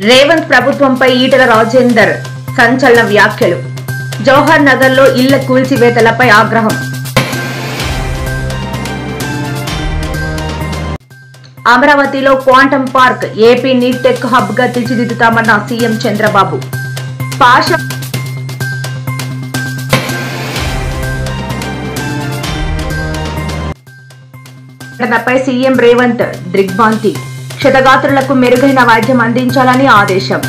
రేవంత్ ప్రభుత్వంపై ఈటల రాజేందర్ సంచలన వ్యాఖ్యలు. జవహర్ నగర్లో ఇళ్ల కూల్చివేతలపై ఆగ్రహం. అమరావతిలో క్వాంటం పార్క్ ఏపీని టెక్ హబ్ గా తీర్చిదిద్దుతామన్న సీఎం చంద్రబాబు. ఘటనపై సీఎం రేవంత్ దిగ్భ్రాంతి. క్షతగాత్రులకు మెరుగైన వైద్యం అందించాలని ఆదేశం.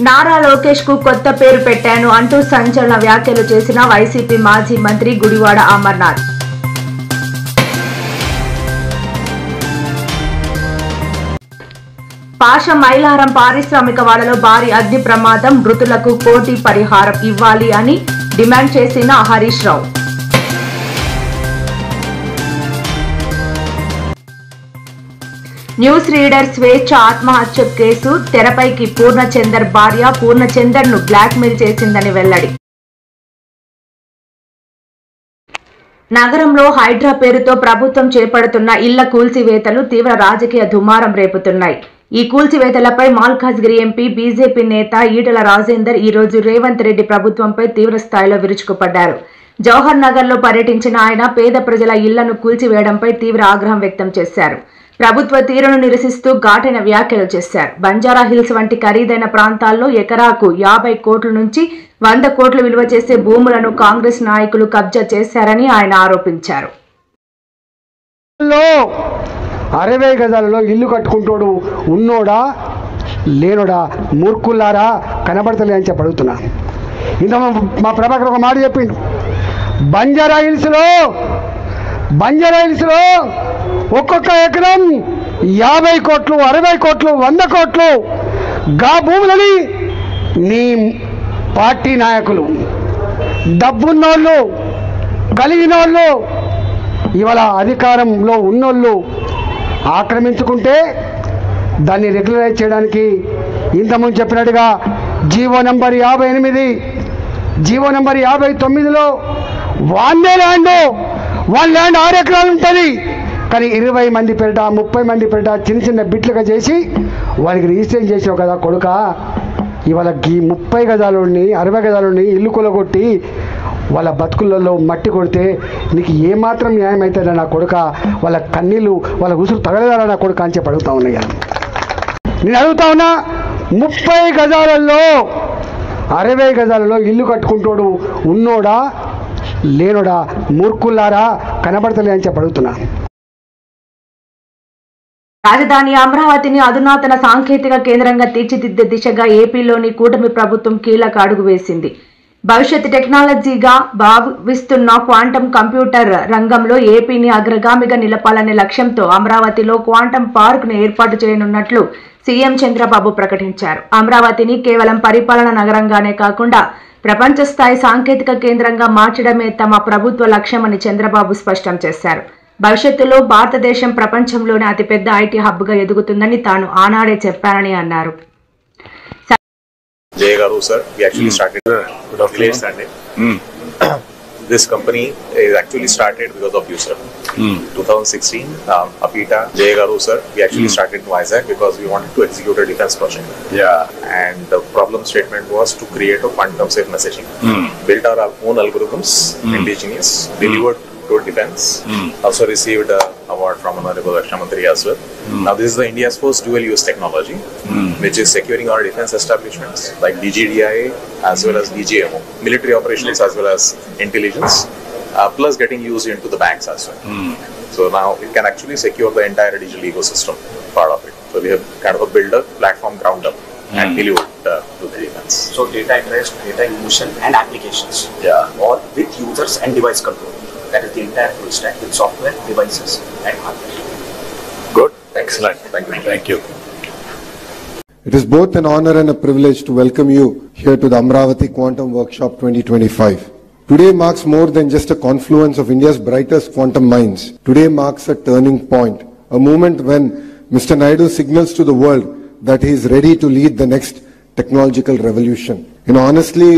నారా లోకేష్ కు కొత్త పేరు పెట్టాను అంటూ సంచలన వ్యాఖ్యలు చేసిన వైసీపీ మాజీ మంత్రి గుడివాడ అమర్నాథ్. పాష మైలారం పారిశ్రామిక వాడలో భారీ అగ్ని ప్రమాదం. మృతులకు కోటి పరిహారం ఇవ్వాలి అని డిమాండ్ చేసిన హరీష్ రావు. న్యూస్ రీడర్ స్వేచ్ఛ ఆత్మహత్య కేసు తెరపైకి. పూర్ణచందర్ భార్య పూర్ణచందర్ ను బ్లాక్ మెయిల్ చేసిందని వెల్లడి. నగరంలో హైడ్రా పేరుతో ప్రభుత్వం చేపడుతున్న ఇళ్ల కూల్చివేతలు తీవ్ర రాజకీయ దుమారం రేపుతున్నాయి. ఈ కూల్చివేతలపై మల్కాజ్గిరి ఎంపీ బీజేపీ నేత ఈటల రాజేందర్ ఈ రోజు రేవంత్ రెడ్డి ప్రభుత్వంపై తీవ్ర స్థాయిలో విరుచుకుపడ్డారు. జవహర్ నగర్ లో పర్యటించిన ఆయన పేద ప్రజల ఇళ్లను కూల్చివేయడంపై తీవ్ర ఆగ్రహం వ్యక్తం చేశారు. ప్రభుత్వ తీరును నిరసిస్తూ ఘాటైన వ్యాఖ్యలు చేశారు. బంజారా హిల్స్ వంటి ఖరీదైన ప్రాంతాల్లో ఎకరాకు 50 కోట్ల నుంచి 100 కోట్లు విలువ చేసే భూములను కాంగ్రెస్ నాయకులు కబ్జా చేశారని ఆయన ఆరోపించారు. 60 గజాలలో ఇల్లు కట్టుకుంటోడు ఉన్నోడా లేనోడా మూర్ఖుల్లారా కనబడతలే అని చెప్పి అడుగుతున్నా. ఇంత మా ప్రభాకర్ ఒక మాట చెప్పిండు. బంజారా హిల్స్లో ఒక్కొక్క ఎకరం 50 కోట్లు 60 కోట్లు 100 కోట్లు గా భూములని నీ పార్టీ నాయకులు డబ్బున్నోళ్ళు కలిగినోళ్ళు ఇవాళ అధికారంలో ఉన్నోళ్ళు ఆక్రమించుకుంటే దాన్ని రెగ్యులరైజ్ చేయడానికి ఇంతకుముందు చెప్పినట్టుగా జీవో నంబర్ 58 జీవో నంబర్ 59లో వన్ ల్యాండ్ 6 ఎకరాలు ఉంటుంది. కానీ 20 మంది పేరిట 30 మంది పేరిట చిన్న బిట్లుగా చేసి వారికి రిజిస్ట్రేషన్ చేసావు కదా కొడుక. ఇవాళ ఈ 30 గజాలని 60 గజాలని ఇల్లు కొలగొట్టి వాళ్ళ బతుకులలో మట్టి కొడితే నీకు ఏమాత్రం న్యాయం అవుతుందా నా కొడుక? వాళ్ళ కన్నీళ్ళు వాళ్ళ ఉసురు తగలదారా నా కొడుక అని చెప్పి అడుగుతా ఉన్నాయా. నేను అడుగుతా ఉన్నా, 30 గజాలలో 60 గజాలలో ఇల్లు కట్టుకుంటోడు ఉన్నోడా లేనోడా మూర్ఖుల్లారా కనబడతలే అని చెప్పి అడుగుతున్నా. రాజధాని అమరావతిని అధునాతన సాంకేతిక కేంద్రంగా తీర్చిదిద్దే దిశగా ఏపీలోని కూటమి ప్రభుత్వం కీలక అడుగు వేసింది. భవిష్యత్ టెక్నాలజీగా భావిస్తున్న క్వాంటం కంప్యూటర్ రంగంలో ఏపీని అగ్రగామిగా నిలపాలనే లక్ష్యంతో అమరావతిలో క్వాంటం పార్క్ ను ఏర్పాటు చేయనున్నట్లు సీఎం చంద్రబాబు ప్రకటించారు. అమరావతిని కేవలం పరిపాలన నగరంగానే కాకుండా ప్రపంచ స్థాయి సాంకేతిక కేంద్రంగా మార్చడమే తమ ప్రభుత్వ లక్ష్యమని చంద్రబాబు స్పష్టం చేశారు. భవిష్యత్తులో భారతదేశం ప్రపంచంలోనే అతిపెద్ద ఐటీ హబ్ గా ఎదుగుతుందని తాను ఆనాడే చెప్పానని అన్నారు. Jay Garu sir, we actually started late Sunday. This company is actually started because of you sir. 2016, Apita, Jay Garu sir, we actually started in Vizag because we wanted to execute a defense project. Yeah. And the problem statement was to create a quantum safe messaging. Built our own algorithms, indigenous, delivered to defense. Also received an award from Honorable Raksha Mantri as well. Now this is the India's first dual use technology, which is securing our defense establishments like DGDIA as well as DGMO, military operations as well as intelligence, plus getting used into the banks as well. So now it can actually secure the entire digital ecosystem part of it. So we have kind of a build a platform ground up and delivered to the defense. So data at rest, data in motion and applications. Yeah. All with users and device control. That is the entire full stack with software, devices and hardware. Good. Excellent. Thank you. It is both an honor and a privilege to welcome you here to the Amravati Quantum Workshop 2025. Today marks more than just a confluence of India's brightest quantum minds. Today marks a turning point, a moment when Mr. Naidu signals to the world that he is ready to lead the next technological revolution. Honestly,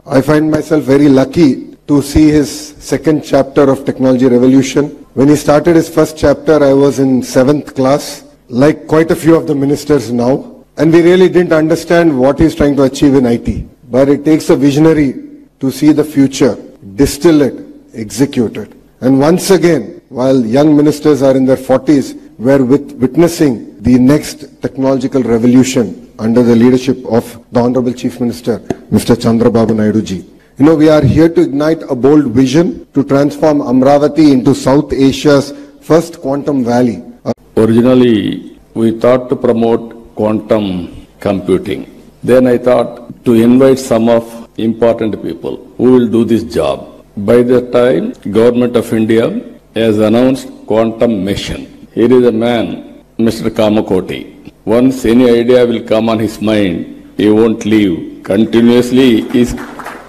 I find myself very lucky to see his second chapter of Technology Revolution. When he started his first chapter, I was in 7th class, like quite a few of the ministers now, and we really didn't understand what he's trying to achieve in IT. But it takes a visionary to see the future, distill it, execute it. And once again, while young ministers are in their 40s, we're witnessing the next technological revolution under the leadership of the Honorable Chief Minister, Mr. Chandrababu Naidu ji. You know, we are here to ignite a bold vision to transform Amravati into South Asia's first quantum valley. Originally, we thought to promote quantum computing. Then I thought to invite some of important people who will do this job. By that time, Government of India has announced quantum mission. Here is a man, Mr. Kamakoti. Once any idea will come on his mind, he won't leave. Continuously he is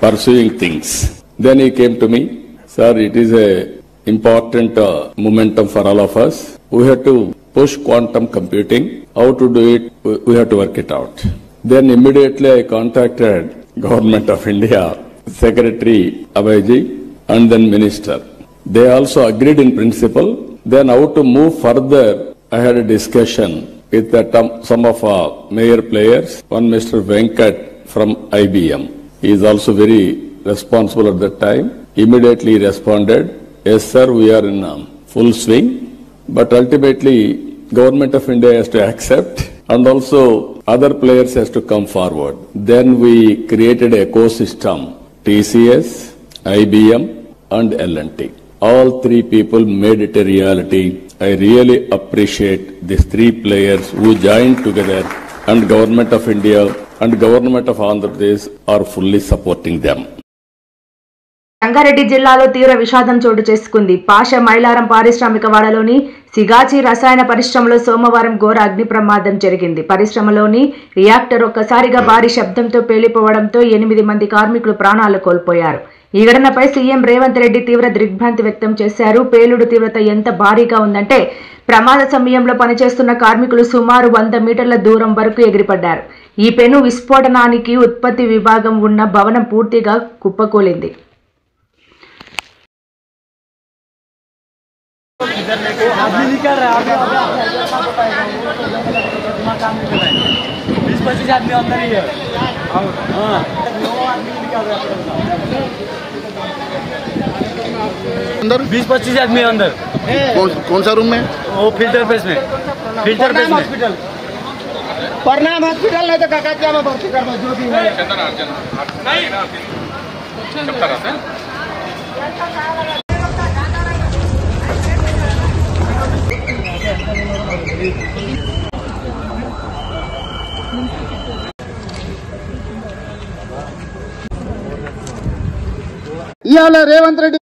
pursuing things. Then he came to me, sir, it is a important momentum for all of us. We have to push quantum computing. How to do it? We have to work it out. Then immediately I contacted Government of India, Secretary Abhayji, and then Minister. They also agreed in principle. Then how to move further, I had a discussion with some of our major players. One Mr. Venkat from IBM. He is also very responsible at that time. Immediately responded, yes sir, we are in full swing. But ultimately, Government of India has to accept, and also other players has to come forward. Then we created an ecosystem, TCS, IBM and L&T. All three people made it a reality. I really appreciate these three players who joined together, and Government of India and Government of Andhra Pradesh are fully supporting them. Rangareddy జిల్లాలో తీవ్ర విషాదం చోటు చేసుకుంది. పాష మైలారం పారిశ్రామిక వాడలోని సిగాచి రసాయన పరిశ్రమలో సోమవారం ఘోర అగ్ని ప్రమాదం జరిగింది. పరిశ్రమలోని రియాక్టర్ ఒక్కసారిగా భారీ శబ్దంతో పేలిపోవడంతో 8 మంది కార్మికులు ప్రాణాలు కోల్పోయారు. ఈ ఘటనపై సీఎం రేవంత్ రెడ్డి తీవ్ర దిగ్భ్రాంతి వ్యక్తం చేశారు. పేలుడు తీవ్రత ఎంత భారీగా ఉందంటే ప్రమాద సమయంలో పనిచేస్తున్న కార్మికులు సుమారు 100 మీటర్ల దూరం వరకు ఎగిరిపడ్డారు. ఈ పెను విస్ఫోటనానికి ఉత్పత్తి విభాగం ఉన్న భవనం పూర్తిగా కుప్పకూలింది. अंदर 20-25 आदमी अंदर। कौन सा रूम में? वो फिल्टर प्रेस में। फिल्टर प्रेस में हॉस्पिटल, प्रणाम हॉस्पिटल नहीं तो काकातिया में भर्ती करवा जो भी है। ఇవాళ రేవంత్ రెడ్డి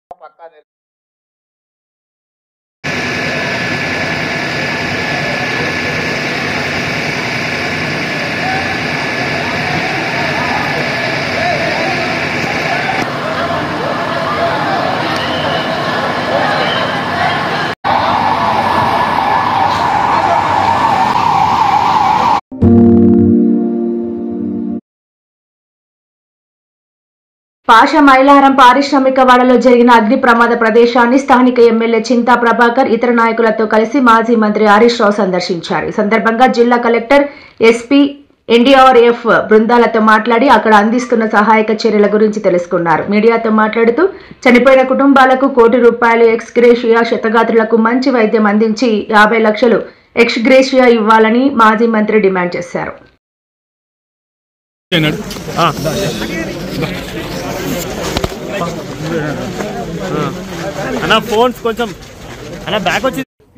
పాష మైలారం పారిశ్రామిక వాడలో జరిగిన అగ్ని ప్రమాద ప్రదేశాన్ని స్థానిక ఎమ్మెల్యే చింతా ప్రభాకర్ ఇతర నాయకులతో కలిసి మాజీ మంత్రి హరీష్ రావు సందర్శించారు. ఈ సందర్భంగా జిల్లా కలెక్టర్, ఎస్పీ, ఎన్డీఆర్ఎఫ్ బృందాలతో మాట్లాడి అక్కడ అందిస్తున్న సహాయక చర్యల గురించి తెలుసుకున్నారు. మీడియాతో మాట్లాడుతూ చనిపోయిన కుటుంబాలకు ₹1 కోటి ఎక్స్ గ్రేషియా, క్షతగాత్రులకు మంచి వైద్యం అందించి 50 లక్షలు ఎక్స్ గ్రేషియా ఇవ్వాలని మాజీ మంత్రి డిమాండ్ చేశారు.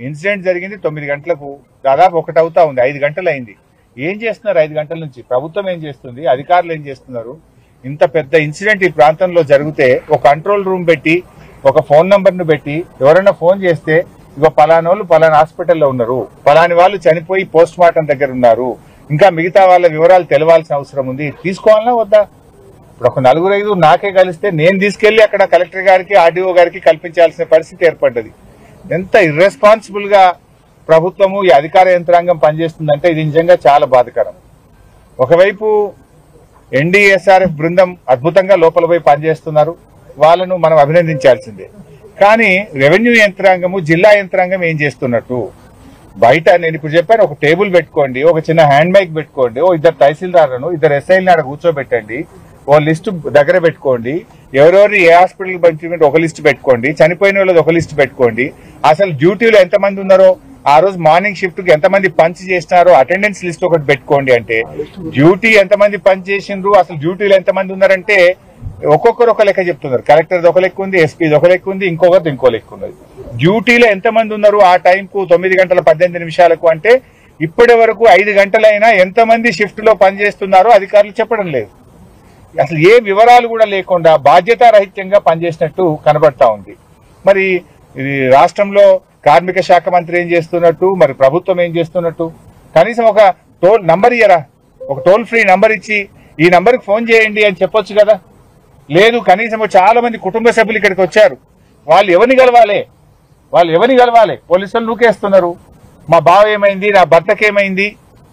ఇన్సిడెంట్ జరిగింది 9 గంటలకు, దాదాపు 1 అవుతా ఉంది. 5 గంటలు అయింది. ఏం చేస్తున్నారు 5 గంటల నుంచి? ప్రభుత్వం ఏం చేస్తుంది? అధికారులు ఏం చేస్తున్నారు? ఇంత పెద్ద ఇన్సిడెంట్ ఈ ప్రాంతంలో జరిగితే ఒక కంట్రోల్ రూమ్ పెట్టి, ఒక ఫోన్ నంబర్ ను పెట్టి, ఎవరైనా ఫోన్ చేస్తే ఇక పలానా వాళ్ళు పలానా హాస్పిటల్లో ఉన్నారు, పలాని వాళ్ళు చనిపోయి పోస్ట్ మార్టం దగ్గర ఉన్నారు, ఇంకా మిగతా వాళ్ళ వివరాలు తెలవాల్సిన అవసరం ఉంది, తీసుకోవాలన్నా వద్దా? ఇప్పుడు ఒక 4-5 నాకే కలిస్తే నేను తీసుకెళ్లి అక్కడ కలెక్టర్ గారికి, ఆర్డీఓ గారికి కల్పించాల్సిన పరిస్థితి ఏర్పడ్డది. ఎంత ఇర్రెస్పాన్సిబుల్ గా ప్రభుత్వము, ఈ అధికార యంత్రాంగం పనిచేస్తుందంటే ఇది నిజంగా చాలా బాధాకరం. ఒకవైపు ఎన్డీఎస్ఆర్ఎఫ్ బృందం అద్భుతంగా లోపల పోయి పనిచేస్తున్నారు, వాళ్ళను మనం అభినందించాల్సిందే. కానీ రెవెన్యూ యంత్రాంగము, జిల్లా యంత్రాంగం ఏం చేస్తున్నట్టు? బయట నేను ఇప్పుడు చెప్పాను, ఒక టేబుల్ పెట్టుకోండి, ఒక చిన్న హ్యాండ్ మైక్ పెట్టుకోండి, ఓ ఇద్దరు తహసీల్దార్లను, ఇద్దరు ఎస్ఐలను ఆడ కూర్చోబెట్టండి, ఓ లిస్టు దగ్గర పెట్టుకోండి, ఎవరెవరు ఏ హాస్పిటల్ పంపించుకుంటే ఒక లిస్ట్ పెట్టుకోండి, చనిపోయిన వాళ్ళది ఒక లిస్ట్ పెట్టుకోండి, అసలు డ్యూటీలో ఎంతమంది ఉన్నారో, ఆ రోజు మార్నింగ్ షిఫ్ట్ కి ఎంతమంది పంచ్ చేసినారో అటెండెన్స్ లిస్ట్ ఒకటి పెట్టుకోండి. అంటే డ్యూటీ ఎంతమంది పంచ్ చేసిండ్రు, అసలు డ్యూటీలో ఎంతమంది ఉన్నారంటే ఒక్కొక్కరు ఒక లెక్క చెప్తున్నారు. కలెక్టర్ది ఒక లెక్క ఉంది, ఎస్పీది ఒక లెక్క ఉంది, ఇంకొకరిది ఇంకో లెక్క ఉన్నది. డ్యూటీలో ఎంతమంది ఉన్నారు ఆ టైంకు 9:18 అంటే ఇప్పటి వరకు 5 గంటలైనా ఎంతమంది షిఫ్ట్ లో పనిచేస్తున్నారో అధికారులు చెప్పడం లేదు. అసలు ఏ వివరాలు కూడా లేకుండా బాధ్యతారహిత్యంగా పనిచేసినట్టు కనబడతా ఉంది. మరి ఇది రాష్ట్రంలో కార్మిక శాఖ మంత్రి ఏం చేస్తున్నట్టు, మరి ప్రభుత్వం ఏం చేస్తున్నట్టు? కనీసం ఒక నంబర్ ఇయ్యరా, ఒక టోల్ ఫ్రీ నంబర్ ఇచ్చి ఈ నంబర్కి ఫోన్ చేయండి అని చెప్పొచ్చు కదా. లేదు, కనీసం చాలా మంది కుటుంబ సభ్యులు ఇక్కడికి వచ్చారు, వాళ్ళు ఎవరిని కలవాలి? పోలీసులు నూకేస్తున్నారు. మా బావ ఏమైంది, నా భర్తకి ఏమైంది,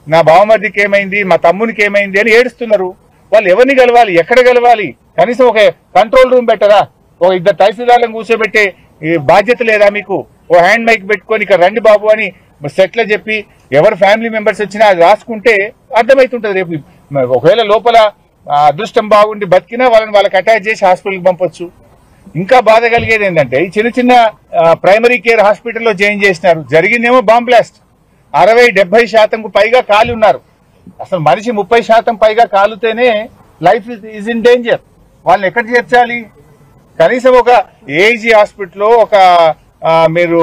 నా బావమర్దికి ఏమైంది, మా తమ్మునికి ఏమైంది అని ఏడుస్తున్నారు. వాళ్ళు ఎవరిని కలవాలి, ఎక్కడ కలవాలి? కనీసం ఒక కంట్రోల్ రూమ్ పెట్టరా, ఒక ఇద్దరు తహసీల్దార్లను కూర్చోబెట్టే బాధ్యత లేదా మీకు? ఓ హ్యాండ్ మైక్ పెట్టుకొని ఇక్కడ రండి బాబు అని సెట్లో చెప్పి ఎవరు ఫ్యామిలీ మెంబర్స్ వచ్చినా అది రాసుకుంటే అర్థమవుతుంటది. రేపు ఒకవేళ లోపల అదృష్టం బాగుండి బతికినా వాళ్ళకి అటాచ్ చేసి హాస్పిటల్కి పంపొచ్చు. ఇంకా బాధ కలిగేది ఏంటంటే ఈ చిన్న చిన్న ప్రైమరీ కేర్ హాస్పిటల్లో జాయిన్ చేసినారు, జరిగిందేమో బాంబ్ బ్లాస్ట్. 60-70% పైగా కాలి ఉన్నారు. అసలు మనిషి 30% పైగా కాలుతేనే లైఫ్ ఈజ్ ఇన్ డేంజర్. వాళ్ళని ఎక్కడ చేర్చాలి? కనీసం ఒక ఏజీ హాస్పిటల్లో, ఒక మీరు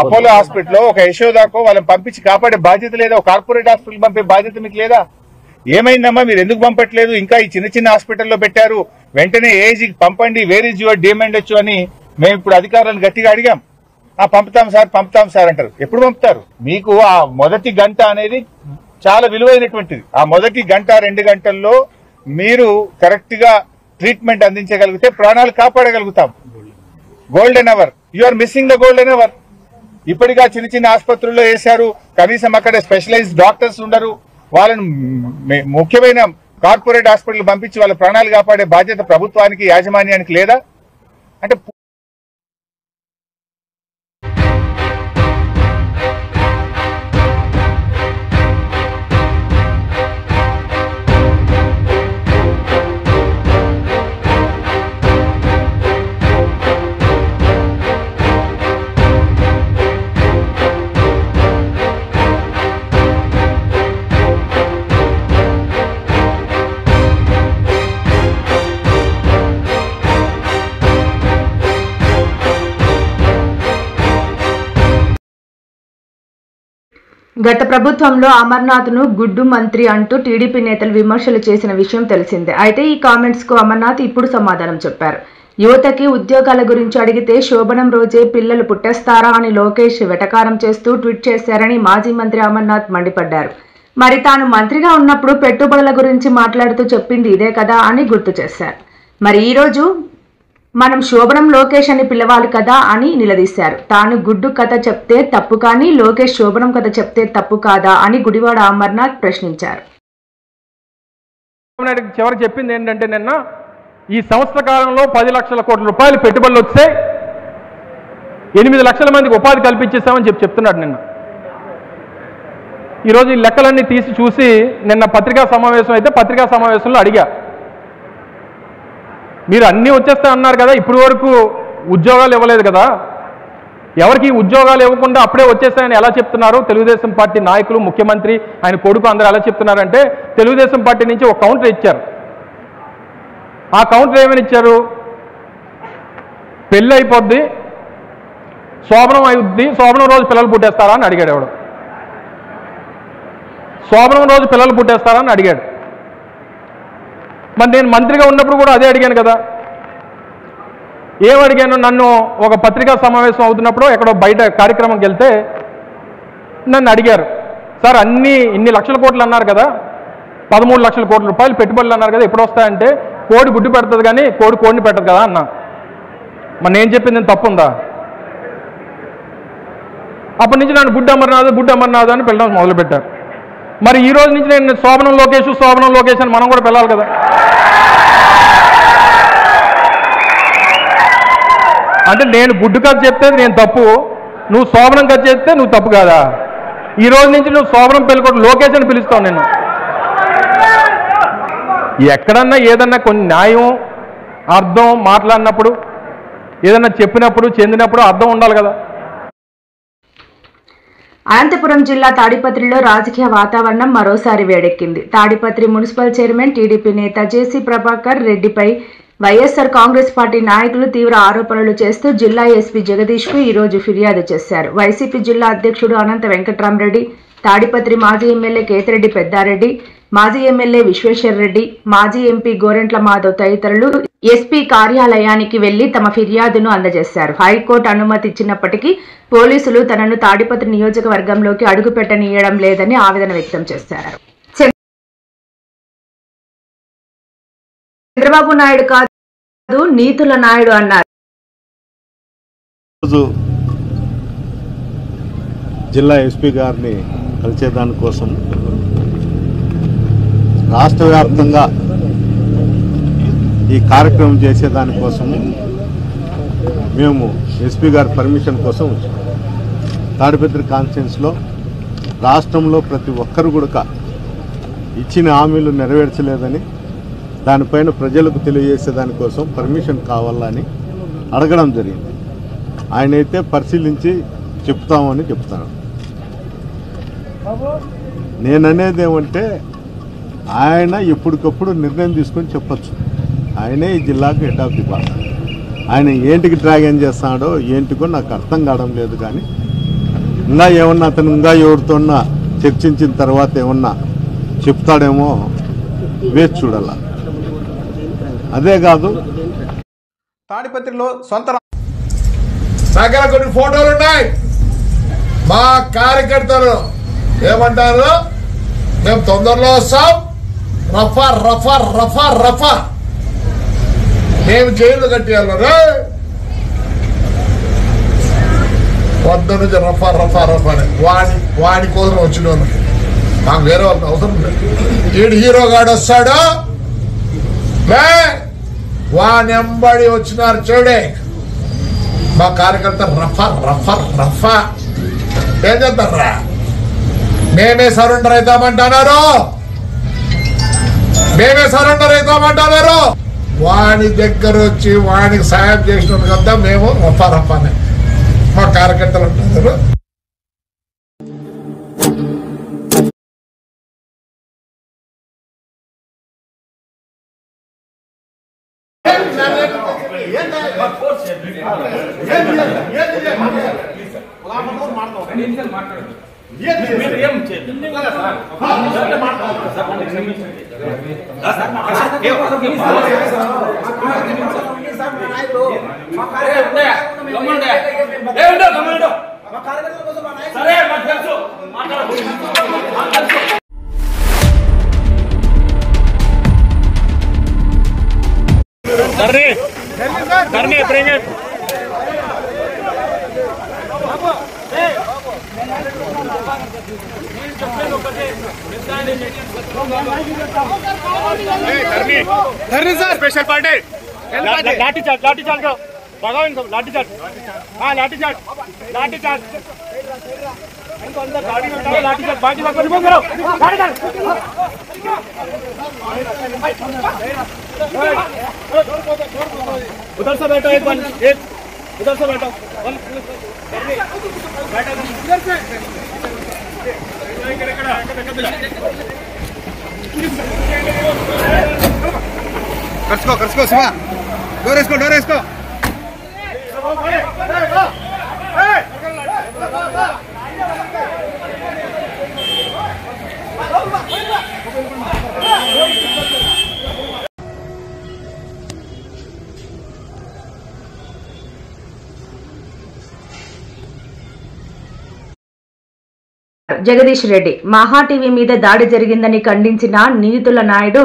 అపోలో హాస్పిటల్లో, ఒక యశోదాకో వాళ్ళని పంపించి కాపాడే బాధ్యత లేదా? ఒక కార్పొరేట్ హాస్పిటల్ పంపే బాధ్యత మీకు లేదా? ఏమైందమ్మా, మీరు ఎందుకు పంపట్లేదు? ఇంకా ఈ చిన్న చిన్న హాస్పిటల్లో పెట్టారు, వెంటనే ఏజీకి పంపండి, వేర్ ఇస్ యువర్ డిమాండ్ అని మేము ఇప్పుడు అధికారులను గట్టిగా అడిగాం. పంపుతాం సార్ అంటారు. ఎప్పుడు పంపుతారు? మీకు ఆ మొదటి గంట అనేది చాలా విలువైనటువంటిది. ఆ మొదటి గంట 2 గంటల్లో మీరు కరెక్ట్ గా ట్రీట్మెంట్ అందించగలిగితే ప్రాణాలు కాపాడగలుగుతాం. Golden hour, you are missing the golden hour. ఇప్పటిగా చిన్న చిన్న ఆసుపత్రుల్లో వేశారు, కనీసం అక్కడ స్పెషలైజ్డ్ డాక్టర్స్ ఉండరు. వాళ్ళని ముఖ్యమైన కార్పొరేట్ హాస్పిటల్ పంపించి వాళ్ళ ప్రాణాలు కాపాడే బాధ్యత ప్రభుత్వానికి, యాజమాన్యానికి లేదా? అంటే గత ప్రభుత్వంలో అమర్నాథ్ను గుడ్డు మంత్రి అంటూ టీడీపీ నేతలు విమర్శలు చేసిన విషయం తెలిసిందే. అయితే ఈ కామెంట్స్ కు అమర్నాథ్ ఇప్పుడు సమాధానం చెప్పారు. యువతకి ఉద్యోగాల గురించి అడిగితే శోభనం రోజే పిల్లలు పుట్టేస్తారా అని లోకేష్ వెటకారం చేస్తూ ట్వీట్ చేశారని మాజీ మంత్రి అమర్నాథ్ మండిపడ్డారు. మరి తాను మంత్రిగా ఉన్నప్పుడు పెట్టుబడుల గురించి మాట్లాడుతూ చెప్పింది ఇదే కదా అని గుర్తు చేశారు. మరి ఈరోజు మనం శోభనం లోకేష్ అని పిలవాలి కదా అని నిలదీశారు. తాను గుడ్డు కథ చెప్తే తప్పు కానీ లోకేష్ శోభనం కథ చెప్తే తప్పు కాదా అని గుడివాడ అమర్నాథ్ ప్రశ్నించారు. చివరికి చెప్పింది ఏంటంటే, నిన్న ఈ సంవత్సర కాలంలో 10 లక్షల కోట్ల రూపాయలు పెట్టుబడులు వస్తే 8 లక్షల మందికి ఉపాధి కల్పించేస్తామని చెప్తున్నాడు. నిన్న ఈరోజు ఈ లెక్కలన్నీ తీసి చూసి నిన్న పత్రికా సమావేశం అయితే పత్రికా సమావేశంలో అడిగా, మీరు అన్నీ వచ్చేస్తా అన్నారు కదా, ఇప్పటి వరకు ఉద్యోగాలు ఇవ్వలేదు కదా, ఎవరికి ఉద్యోగాలు ఇవ్వకుండా అప్పుడే వచ్చేస్తాయని ఎలా చెప్తున్నారు? తెలుగుదేశం పార్టీ నాయకులు, ముఖ్యమంత్రి, ఆయన కొడుకు అందరూ ఎలా చెప్తున్నారంటే, తెలుగుదేశం పార్టీ నుంచి ఒక కౌంటర్ ఇచ్చారు. ఆ కౌంటర్ ఏమని ఇచ్చారు? పెళ్ళి అయిపోద్ది, శోభనం అయిద్ది, శోభనం రోజు పిల్లలు పుట్టేస్తారా అని అడిగాడు. ఎవడు శోభనం రోజు పిల్లలు పుట్టేస్తారా అని అడిగాడు. మరి నేను మంత్రిగా ఉన్నప్పుడు కూడా అదే అడిగాను కదా. ఏమడిగాను? నన్ను ఒక పత్రికా సమావేశం అవుతున్నప్పుడు ఎక్కడో బయట కార్యక్రమంకి వెళ్తే నన్ను అడిగారు, సార్ ఇన్ని లక్షల కోట్లు అన్నారు కదా, 13 లక్షల కోట్ల రూపాయలు పెట్టుబడులు అన్నారు కదా, ఎప్పుడు వస్తాయంటే కోడి గుడ్డు పెడుతుంది కానీ కోడిని పెట్టదు కదా అన్నా. మరి నేను చెప్పింది తప్పుందా? అప్పటి నుంచి నన్ను గుడ్డు అమర్నాథ్ అని పిల్లడం మొదలుపెట్టారు. మరి ఈ రోజు నుంచి నేను శోభనం లోకేష్ అని మనం కూడా పిలవాలి కదా. అంటే నేను గుడ్డు కథ చెప్తే నేను తప్పు, నువ్వు శోభనం కథ చెప్తే నువ్వు తప్పు కాదా? ఈ రోజు నుంచి నువ్వు శోభనం పెళ్ళికొట్టు లోకేష్ అని పిలుస్తావు. నేను ఎక్కడన్నా ఏదన్నా కొన్ని న్యాయం అర్థం మాట్లాడినప్పుడు ఏదన్నా చెప్పినప్పుడు చెందినప్పుడు అర్థం ఉండాలి కదా. అనంతపురం జిల్లా తాడిపత్రిలో రాజకీయ వాతావరణం మరోసారి వేడెక్కింది. తాడిపత్రి మున్సిపల్ చైర్మన్ టీడీపీ నేత జేసీ ప్రభాకర్ రెడ్డిపై వైఎస్ఆర్ కాంగ్రెస్ పార్టీ నాయకులు తీవ్ర ఆరోపణలు చేస్తూ జిల్లా ఎస్పీ జగదీష్ కు ఈరోజు ఫిర్యాదు చేశారు. వైసీపీ జిల్లా అధ్యక్షుడు అనంత వెంకట్రామరెడ్డి, తాడిపత్రి మాజీ ఎమ్మెల్యే కేతిరెడ్డి పెద్దారెడ్డి, మాజీ ఎమ్మెల్యే విశ్వేశ్వర్ రెడ్డి, మాజీ ఎంపీ గోరెంట్ల మాధవ్ తదితరులు ఎస్పీ కార్యాలయానికి వెళ్లి తమ ఫిర్యాదును అందజేశారు. హైకోర్టు అనుమతి ఇచ్చినప్పటికీ పోలీసులు తనను తాడిపత్రి నియోజకవర్గంలోకి అడుగుపెట్టనీయడం లేదని ఆవేదన వ్యక్తం చేశారు. చంద్రబాబు నాయుడు కాదు, నీతుల నాయుడు అన్నారు. జిల్లా ఎస్పీ గారిని కలిసేదానికోసం రాష్ట్ర వ్యాప్తంగా ఈ కార్యక్రమం చేసేదానికోసము మేము ఎస్పీ గారి పర్మిషన్ కోసం వచ్చాం. తాడిపత్రి కాన్స్టిట్యున్సీలో రాష్ట్రంలో ప్రతి ఒక్కరు కూడా ఇచ్చిన హామీలు నెరవేర్చలేదని దానిపైన ప్రజలకు తెలియజేసేదానికోసం పర్మిషన్ కావాలని అడగడం జరిగింది. ఆయనైతే పరిశీలించి చెప్తామని చెప్తాను. నేననేది ఏమంటే ఆయన ఎప్పటికప్పుడు నిర్ణయం తీసుకొని చెప్పచ్చు. ఆయనే ఈ జిల్లాకు హెడ్ ఆఫ్ ది పార్టీ. ఆయన ఏంటికి డ్రాగన్ చేస్తున్నాడో ఏంటికో నాకు అర్థం కావడం లేదు. కానీ ఇంకా ఏమన్నా అతను ఇంకా ఎవరితోన్నా చర్చించిన తర్వాత ఏమన్నా చెప్తాడేమో వేచి చూడాల. అదే కాదు, తాడిపత్రిలో సొంత దగ్గర కొన్ని ఫోటోలు ఉన్నాయి. మా కార్యకర్తలు ఏమంటారు, మేము తొందరలో వస్తాం, రఫా రఫా రఫా రఫా మేము జైలు కట్టేయాలి. వద్ద నుంచి రఫా రఫా రఫా అని వాడి కోసం వచ్చిన వాళ్ళకి మాకు వేరే వాళ్ళకి అవసరం లేదు. ఈడు హీరోగాడు వస్తాడు, వానెంబడి వచ్చినారు చూడే మా కార్యకర్త రఫా రఫా రఫా. ఏం చేస్తారా, మేమే సరెండర్ అవుతామంటున్నారు, మేమే సరెండర్ అవుతామంటున్నారు. వాని దగ్గర వచ్చి వానికి సాయం చేసిన కదా మేము రఫా రఫానే మా కార్యకర్తలు అంటున్నారు. स्पेशल पार्टी लाठी चार्ज करो, भगाओ इनको, लाठी चार्ज, हाँ लाठी चार्ज इनको अंदर गाड़ी में डालो, लाठी चार्ज बाकी बात रिमूव करो, गाड़ी चार्ज उधर से बैठो, एक उधर से बैठो, इधर से कर्सको शिवा, डोर इसको జగదీష్ రెడ్డి మహా టీవీ మీద దాడి జరిగిందని ఖండించిన నీతుల నాయుడు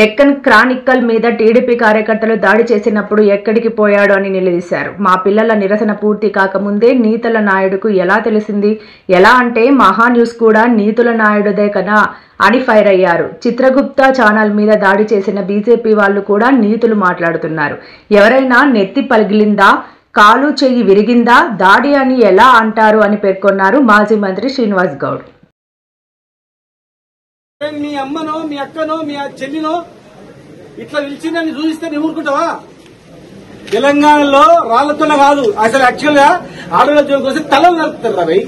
డెక్కన్ క్రానికల్ మీద టీడీపీ కార్యకర్తలు దాడి చేసినప్పుడు ఎక్కడికి పోయాడు అని నిలదీశారు. మా పిల్లల నిరసన పూర్తి కాకముందే నీతుల నాయుడుకు ఎలా తెలిసింది? ఎలా అంటే మహా న్యూస్ కూడా నీతుల నాయుడుదే కదా అని ఫైర్ అయ్యారు. చిత్రగుప్త ఛానల్ మీద దాడి చేసిన బీజేపీ వాళ్ళు కూడా నీతులు మాట్లాడుతున్నారు. ఎవరైనా నెత్తి పగిలిందా, కాలు చెయ్యి విరిగిందా, దాడి అని ఎలా అంటారు అని పేర్కొన్నారు మాజీ మంత్రి శ్రీనివాస్ గౌడ్. మీ అమ్మనో మీ అక్కనో మీ చెల్లినో ఇట్లా పిలిచిందని చూపిస్తే నువ్వు ఊరుకుంటావా? తెలంగాణలో రాళ్లతోనే కాదు, అసలు యాక్చువల్ గా ఆడవాళ్ళ జోలికి వస్తే తలలు నరుకుతారు రా భయ్,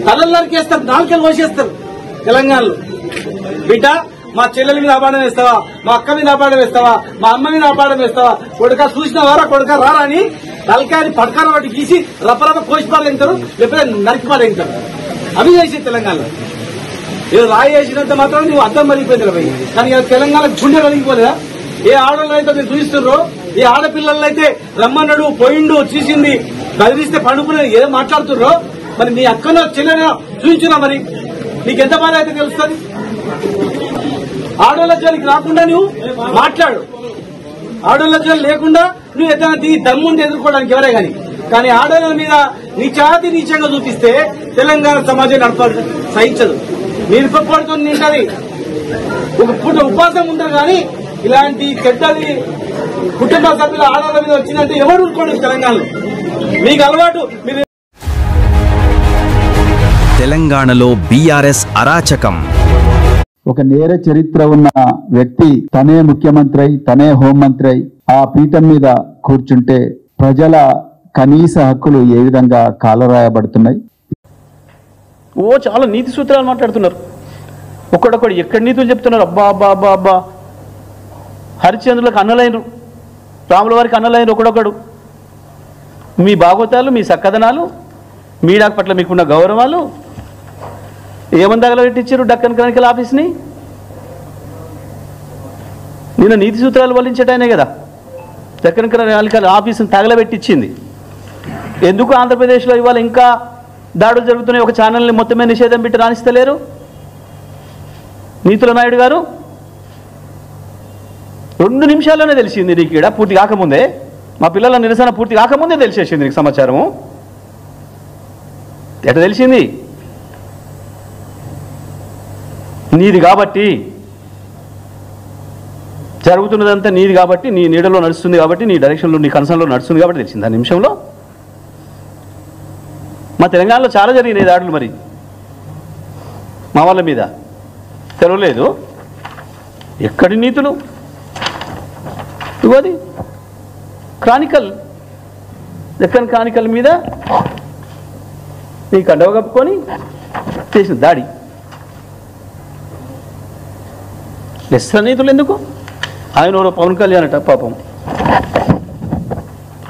తలలు నరికేస్తారు, నాలుకలు కోసేస్తారు. తెలంగాణలో బిడ్డ మా చెల్లెల మీద అపాడం వేస్తావా, మా అక్క మీద అపాడం వేస్తావా, మా అమ్మ మీద అపాడం వేస్తావా, కొడుక చూసినవారా కొడుక రారా అని తలకాయని పడకార వాటి గీసి రపరప కోసి పాడేంటారు, లేకపోతే నరికి పాడేంటారు. అవి చేసి తెలంగాణలో ఏదో రాయి వేసినంత మాత్రం నువ్వు అర్థం మరిగిపోయింది భయ్. కానీ తెలంగాణ గుండె కలిగిపోలేదా? ఏ ఆడవాళ్ళైతే మీరు చూపిస్తున్నారో, ఏ ఆడపిల్లలైతే రమ్మన్నాడు పోయిండు చూసింది బదిలిస్తే పండుకునే ఏదో మాట్లాడుతున్నారో, మరి మీ అక్కనో చెల్లెనో చూపించున్నా మరి నీకెంత బాధ అయితే తెలుస్తుంది? ఆడవాళ్ళ జోలికి రాకుండా నువ్వు మాట్లాడు, ఆడవాళ్ళ జోలి లేకుండా నువ్వు ఏదైనా దమ్ముంటే ఎదుర్కోవడానికి ఎవరే కానీ ఆడవాళ్ళ మీద నీచాతి నీచంగా చూపిస్తే తెలంగాణ సమాజం నడపాలి సహించదు. మీరు పడుతూ నింటది ఒక పూట ఉపాసం ఉంటారు కానీ ఇలాంటి చెడ్డది కుటుంబ సభ్యుల ఆడవాళ్ళ మీద వచ్చిందంటే ఎవరు ఊరుకోండి తెలంగాణలో. మీకు అలవాటు. మీరు తెలంగాణలో బీఆర్ఎస్ అరాచకం. ఒక నేర చరిత్ర ఉన్న వ్యక్తి తనే ముఖ్యమంత్రి అయి తనే హోంమంత్రి అయి ఆ పీఠం మీద కూర్చుంటే ప్రజల కనీస హక్కులు ఏ విధంగా కాలరాయబడుతున్నాయి? చాలా నీతి సూత్రాలు మాట్లాడుతున్నారు. ఒక్కడొక్కడు ఎక్కడి నీతులు చెప్తున్నారు. అబ్బా అబ్బా అబ్బా అబ్బా, హరిశ్చంద్రులకు అన్నలైనరు, రాముల వారికి అన్నలైనరు ఒకడొక్కడు. మీ భాగవతాలు, మీ సక్కదనాలు, మీడియా పట్ల మీకున్న గౌరవాలు ఏమని తగలబెట్టించారు డక్కన్ క్రానికల్ ఆఫీస్ని? నిన్న నీతి సూత్రాలు వల్లించటానే కదా డక్కన్ క్రానికల్ ఆఫీస్ని తగలబెట్టించింది. ఎందుకు ఆంధ్రప్రదేశ్లో ఇవాళ ఇంకా దాడులు జరుగుతున్నాయి? ఒక ఛానల్ని మొత్తమే నిషేధం పెట్టి రాణిస్తలేరు నీతుల నాయుడు గారు. 2 నిమిషాల్లోనే తెలిసింది నీకు, ఇక్కడ పూర్తి కాకముందే, మా పిల్లల నిరసన పూర్తి కాకముందే తెలిసేసింది నీకు సమాచారము. ఎట్లా తెలిసింది? నీది కాబట్టి, జరుగుతున్నదంతా నీది కాబట్టి, నీ నీడలో నడుస్తుంది కాబట్టి, నీ డైరెక్షన్లో నీ కన్సర్న్లో నడుస్తుంది కాబట్టి తెలిసింది ఆ నిమిషంలో. మా తెలంగాణలో చాలా జరిగినాయి దాడులు, మరి మా వాళ్ళ మీద తెలవలేదు. ఎక్కడి నీతులు? ఇవ్వది క్రానికల్, డెక్కన్ క్రానికల్ మీద నీ కండవ కప్పుకొని చేసిన దాడి. లెస్స నీతులు ఎందుకు? ఆయన ఎవరో పవన్ కళ్యాణ్ అట పాపం,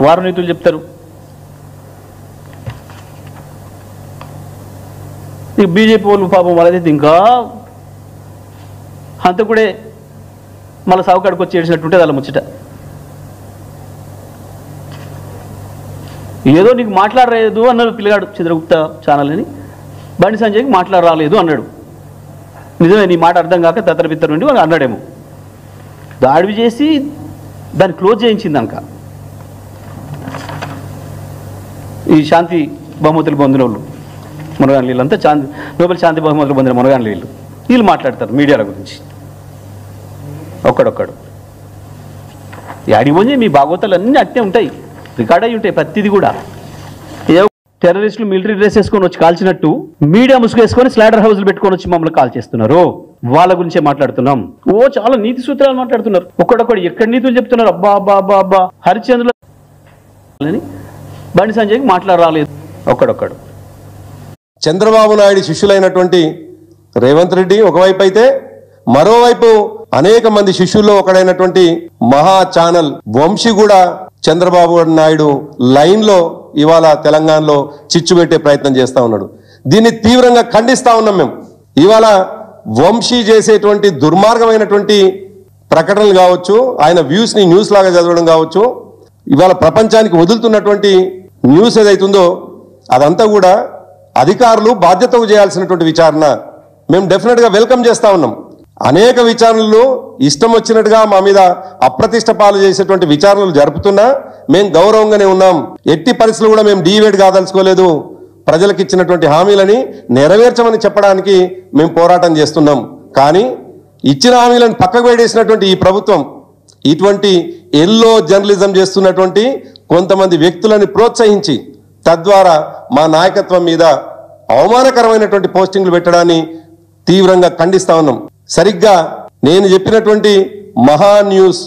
వారు నీతులు చెప్తారు. ఈ బీజేపీ వాళ్ళు పాపం వాళ్ళైతే ఇంకా హంతకుడే మళ్ళీ సావుకాడికి వచ్చి ఏడ్చినట్టుంటే వాళ్ళ ముచ్చట. ఏదో నీకు మాట్లాడలేదు అన్నాడు పిల్లగాడు చిత్రగుప్త ఛానల్ అని, బండి సంజయ్కి మాట్లాడరాలేదు అన్నాడు. నిజమే, నీ మాట అర్థం కాక తత్తరపిత్తర నుండి వాళ్ళు అన్నాడేమో. దాడి చేసి దాన్ని క్లోజ్ చేయించింది కనుక ఈ శాంతి బహుమతులు పొందిన వాళ్ళు మునగాని వీళ్ళంతా నోబెల్ శాంతి బహుమతులు పొందిన మునగాని వీళ్ళు మాట్లాడతారు మీడియాల గురించి. ఒక్కడొక్కడు యాడికి పోయి మీ భాగవతాలు అన్నీ అట్టే ఉంటాయి, రికార్డ్ అయి ఉంటాయి ప్రతిదీ కూడా. టెర్రరిస్టులు మిలిటరీ డ్రెస్ వేసుకొని వచ్చి కాల్చినట్టు మీడియా ముసుగేసుకొని స్లాటర్ హౌస్లు పెట్టుకొని వచ్చి మమ్మల్ని కాల్ చేస్తున్నారు. వాళ్ళ గురించే మాట్లాడుతున్నాం. చాలా నీతి సూత్రాలు మాట్లాడుతున్నారు. ఒక్కడొక్కడు ఎక్కడి నీతులు చెప్తున్నారు. అబ్బా అబ్బా అబ్బా అబ్బా, హరిశ్చంద్రులని బండి సంజయ్కి మాట్లాడరాలేదు. ఒక్కడొక్కడు చంద్రబాబు నాయుడు శిష్యులైనటువంటి రేవంత్ రెడ్డి ఒకవైపు అయితే, మరోవైపు అనేక మంది శిష్యుల్లో ఒకడైనటువంటి మహా ఛానల్ వంశీ కూడా చంద్రబాబు నాయుడు లైన్ లో ఇవాళ తెలంగాణలో చిచ్చు పెట్టే ప్రయత్నం చేస్తా ఉన్నాడు. దీన్ని తీవ్రంగా ఖండిస్తా ఉన్నాం మేము. ఇవాళ వంశీ చేసేటువంటి దుర్మార్గమైనటువంటి ప్రకటనలు కావచ్చు, ఆయన వ్యూస్ ని న్యూస్ లాగా చదవడం కావచ్చు, ఇవాళ ప్రపంచానికి వదులుతున్నటువంటి న్యూస్ ఏదైతుందో అదంతా కూడా అధికారులు బాధ్యతగా చేయాల్సినటువంటి విచారణ మేము డెఫినెట్ గా వెల్కమ్ చేస్తా ఉన్నాం. అనేక విచారణలు ఇష్టం వచ్చినట్టుగా మా మీద అప్రతిష్ట పాలు చేసేటువంటి విచారణలు జరుపుతున్నా మేము గౌరవంగానే ఉన్నాం. ఎట్టి పరిస్థితులు కూడా మేము డీవేట్ కాదలుచుకోలేదు. ప్రజలకు ఇచ్చినటువంటి హామీలని నెరవేర్చమని చెప్పడానికి మేము పోరాటం చేస్తున్నాం. కానీ ఇచ్చిన హామీలను పక్కకు పెట్టేసినటువంటి ఈ ప్రభుత్వం ఇటువంటి ఎల్లో జర్నలిజం చేస్తున్నటువంటి కొంతమంది వ్యక్తులను ప్రోత్సహించి తద్వారా మా నాయకత్వం మీద అవమానకరమైనటువంటి పోస్టింగ్లు పెట్టడాన్ని తీవ్రంగా ఖండిస్తా ఉన్నాం. సరిగ్గా నేను చెప్పినటువంటి మహా న్యూస్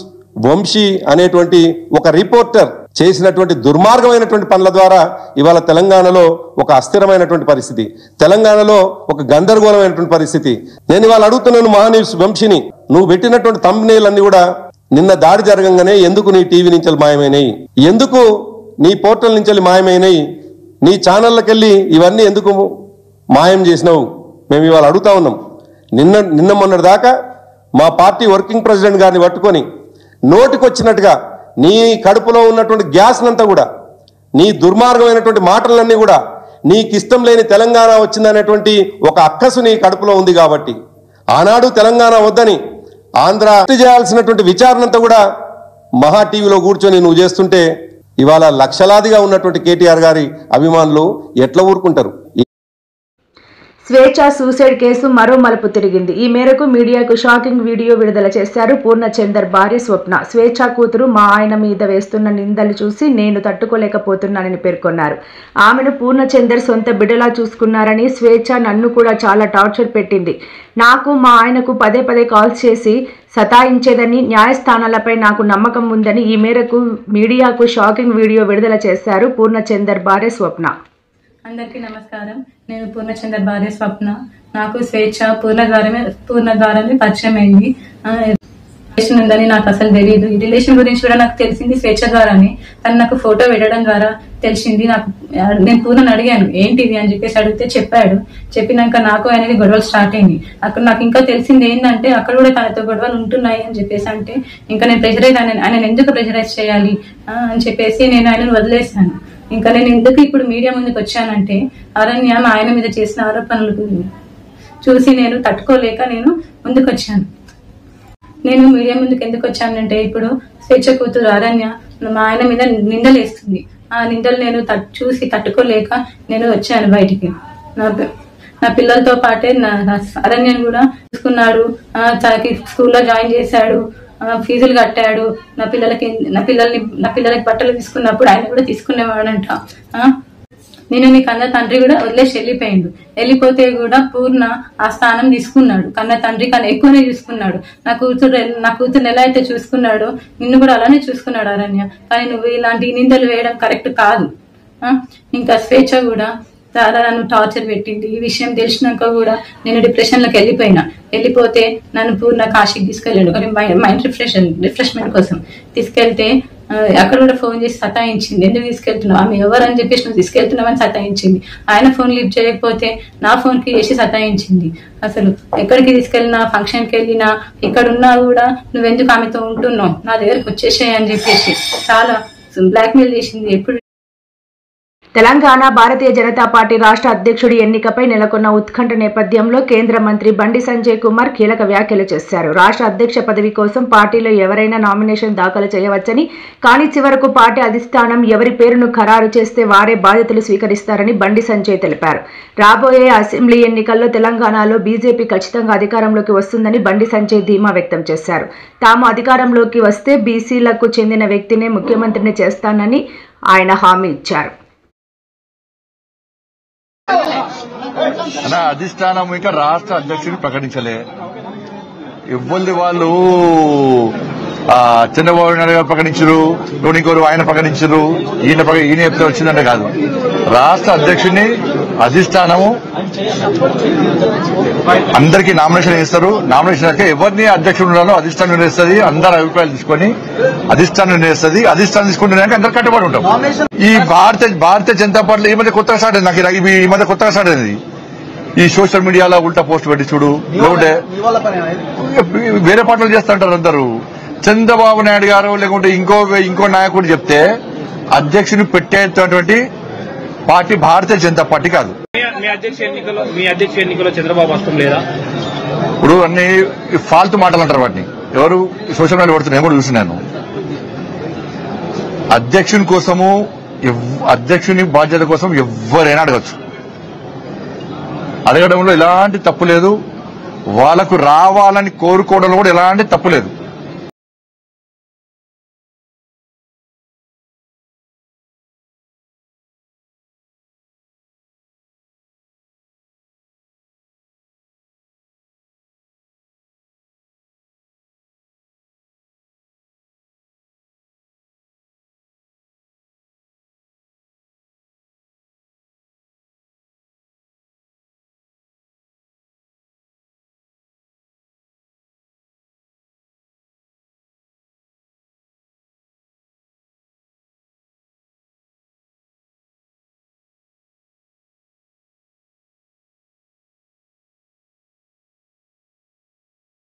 వంశీ అనేటువంటి ఒక రిపోర్టర్ చేసినటువంటి దుర్మార్గమైనటువంటి పనుల ద్వారా ఇవాళ తెలంగాణలో ఒక అస్థిరమైనటువంటి పరిస్థితి, తెలంగాణలో ఒక గందరగోళమైనటువంటి పరిస్థితి. నేను ఇవాళ అడుగుతున్నాను మహా న్యూస్ వంశీని, నువ్వు పెట్టినటువంటి థంబ్నెయిల్ అన్ని కూడా నిన్న దాడి జరగంగానే ఎందుకు నీ టీవీ నుంచి మాయమైనాయి, ఎందుకు నీ పోర్టల్ నుంచి మాయమైనాయి, నీ ఛానళ్ళకెళ్ళి ఇవన్నీ ఎందుకు మాయం చేసినావు మేము ఇవాళ అడుగుతా ఉన్నాం. నిన్న మొన్నటి దాకా మా పార్టీ వర్కింగ్ ప్రెసిడెంట్ గారిని పట్టుకొని నోటికొచ్చినట్టుగా నీ కడుపులో ఉన్నటువంటి గ్యాస్నంతా కూడా, నీ దుర్మార్గమైనటువంటి మాటలన్నీ కూడా, నీకిష్టం లేని తెలంగాణ వచ్చిందనేటువంటి ఒక అక్కసు నీ కడుపులో ఉంది కాబట్టి ఆనాడు తెలంగాణ వద్దని ఆంధ్ర చేయాల్సినటువంటి విచారణంతా కూడా మహా టీవీలో కూర్చొని నువ్వు చేస్తుంటే ఇవాళ లక్షలాదిగా ఉన్నటువంటి కేటీఆర్ గారి అభిమానులు ఎట్లా ఊరుకుంటారు? స్వేచ్ఛ సూసైడ్ కేసు మరో మలుపు తిరిగింది. ఈ మేరకు మీడియాకు షాకింగ్ వీడియో విడుదల చేశారు పూర్ణచందర్ భార్య స్వప్న. స్వేచ్ఛ కూతురు మా ఆయన మీద వేస్తున్న నిందలు చూసి నేను తట్టుకోలేకపోతున్నానని పేర్కొన్నారు. ఆమెను పూర్ణచందర్ సొంత బిడ్డలా చూసుకున్నారని, స్వేచ్ఛ నన్ను కూడా చాలా టార్చర్ పెట్టింది, నాకు మా ఆయనకు పదే పదే కాల్స్ చేసి సతాయించేదని, న్యాయస్థానాలపై నాకు నమ్మకం ఉందని ఈ మేరకు మీడియాకు షాకింగ్ వీడియో విడుదల చేశారు పూర్ణచందర్ భార్య స్వప్న. అందరికీ నమస్కారం. నేను పూర్ణచందర్ భార్య స్వప్న. నాకు స్వేచ్ఛ పూర్ణ ద్వారానే పరిచయం అయింది. రిలేషన్ ఉందని నాకు అసలు తెలియదు. ఈ రిలేషన్ గురించి కూడా నాకు తెలిసింది స్వేచ్ఛ ద్వారానే. తను నాకు ఫోటో పెట్టడం ద్వారా తెలిసింది. నేను పూర్ణని అడిగాను ఏంటిది అని చెప్పేసి అడిగితే చెప్పాడు. చెప్పినాక నాకు ఆయనకి గొడవలు స్టార్ట్ అయింది. అక్కడ నాకు ఇంకా తెలిసింది ఏంటంటే అక్కడ కూడా తనతో గొడవలు ఉంటున్నాయి అని చెప్పేసి అంటే ఇంకా నేను ప్రెషరైజ్ ఆయన ఎందుకు ప్రెషరైజ్ చేయాలి అని చెప్పేసి నేను ఆయనను వదిలేశాను. ఇంకా నేను ఎందుకు ఇప్పుడు మీడియా ముందుకు వచ్చానంటే అరణ్య ఆయన మీద చేసిన ఆరోపణలు చూసి నేను తట్టుకోలేక నేను ముందుకు వచ్చాను. నేను మీడియా ముందుకు ఎందుకు వచ్చానంటే ఇప్పుడు స్వేచ్ఛ కూతురు అరణ్య మా ఆయన మీద నిందలు వేస్తుంది. ఆ నిందలు నేను చూసి తట్టుకోలేక నేను వచ్చాను బయటికి. నా పిల్లలతో పాటే అరణ్యను కూడా చూసుకున్నాడు. తనకి స్కూల్లో జాయిన్ చేశాడు, ఫీజులు కట్టాడు. నా పిల్లలకి బట్టలు తీసుకున్నప్పుడు ఆయన కూడా తీసుకునేవాడంట. నేను నీ కన్న తండ్రి కూడా వదిలేసి వెళ్ళిపోయిండు. వెళ్ళిపోతే కూడా పూర్ణ ఆ స్థానం తీసుకున్నాడు. కన్న తండ్రి కన్నా ఎక్కువనే చూసుకున్నాడు. నా కూతురు ఎలా అయితే చూసుకున్నాడో నిన్ను కూడా అలానే చూసుకున్నాడు అరణ్య. కానీ నువ్వు ఇలాంటి నిందలు వేయడం కరెక్ట్ కాదు. ఇంకా స్వేచ్ఛ కూడా చాలా నన్ను టార్చర్ పెట్టింది. ఈ విషయం తెలిసినాక కూడా నేను డిప్రెషన్ లోకి వెళ్ళిపోతే నన్ను పూర్ణ కాశీకి తీసుకెళ్ళాడు మైండ్ రిఫ్రెష్మెంట్ కోసం. తీసుకెళ్తే అక్కడ కూడా ఫోన్ చేసి సతాయించింది. ఎందుకు తీసుకెళ్తున్నావు, ఆమె ఎవరని చెప్పేసి నువ్వు తీసుకెళ్తున్నావని సతాయించింది. ఆయన ఫోన్ లిఫ్ట్ చేయకపోతే నా ఫోన్ కి చేసి సతాయించింది. అసలు ఎక్కడికి తీసుకెళ్ళినా, ఫంక్షన్ కి వెళ్ళినా, ఎక్కడున్నా కూడా నువ్వెందుకు ఆమెతో ఉంటున్నావు, నా దగ్గరకు వచ్చేసాయి అని చెప్పేసి చాలా బ్లాక్మెయిల్ చేసింది. ఎప్పుడు తెలంగాణ భారతీయ జనతా పార్టీ రాష్ట్ర అధ్యక్షుడి ఎన్నికపై నెలకొన్న ఉత్కంఠ నేపథ్యంలో కేంద్ర మంత్రి బండి సంజయ్ కుమార్ కీలక వ్యాఖ్యలు చేశారు. రాష్ట్ర అధ్యక్ష పదవి కోసం పార్టీలో ఎవరైనా నామినేషన్ దాఖలు చేయవచ్చని, కానీ చివరకు పార్టీ అధిష్టానం ఎవరి పేరును ఖరారు చేస్తే వారే బాధ్యతలు స్వీకరిస్తారని బండి సంజయ్ తెలిపారు. రాబోయే అసెంబ్లీ ఎన్నికల్లో తెలంగాణలో బీజేపీ ఖచ్చితంగా అధికారంలోకి వస్తుందని బండి సంజయ్ ధీమా వ్యక్తం చేశారు. తాము అధికారంలోకి వస్తే బీసీలకు చెందిన వ్యక్తినే ముఖ్యమంత్రిని చేస్తానని ఆయన హామీ ఇచ్చారు. అధిష్టానం ఇంకా రాష్ట్ర అధ్యక్షుడిని ప్రకటించలే. ఇవ్వండి వాళ్ళు చంద్రబాబు నాయుడు గారు ప్రకటించరు, ఇంకోరు ఆయన ప్రకటించరు, ఈయన చెప్తే వచ్చిందంటే కాదు. రాష్ట్ర అధ్యక్షుడిని అధిష్టానము అందరికీ నామినేషన్ వేస్తారు. నామినేషన్ అయితే ఎవరిని అధ్యక్షుడు ఉండాలో అధిష్టానం నిర్ణయిస్తుంది. అందరి అభిప్రాయాలు తీసుకొని అధిష్టానం నిర్ణయిస్తుంది. అధిష్టానం తీసుకుంటున్నాక అందరు కట్టుబడి ఉంటాం. ఈ భారతీయ జనతా పార్టీలో ఈ మధ్య కొత్తగా స్టార్ట్ అయింది. నాకు ఈ మధ్య కొత్తగా స్టార్ట్ అయింది. ఈ సోషల్ మీడియాలో ఉల్టా పోస్ట్ పెట్టి చూడు, లేకుంటే వేరే పార్టీలు చేస్తుంటారు అందరూ. చంద్రబాబు నాయుడు గారు లేకుంటే ఇంకో నాయకుడు చెప్తే అధ్యక్షుని పెట్టేటువంటి పార్టీ భారతీయ జనతా పార్టీ కాదు. మీ అధ్యక్ష ఎన్నికలో చంద్రబాబు వస్తాం లేదా? ఇప్పుడు అన్ని ఫాల్తు మాటలు అంటారు వాటిని. ఎవరు సోషల్ మీడియా పడుతున్నారు, నేను కూడా చూసినాను. అధ్యక్షుని కోసము అధ్యక్షుని బాధ్యత కోసం ఎవరైనా అడగచ్చు. అడగడంలో ఎలాంటి తప్పు లేదు. వాళ్ళకు రావాలని కోరుకోవడంలో కూడా ఎలాంటి తప్పు లేదు.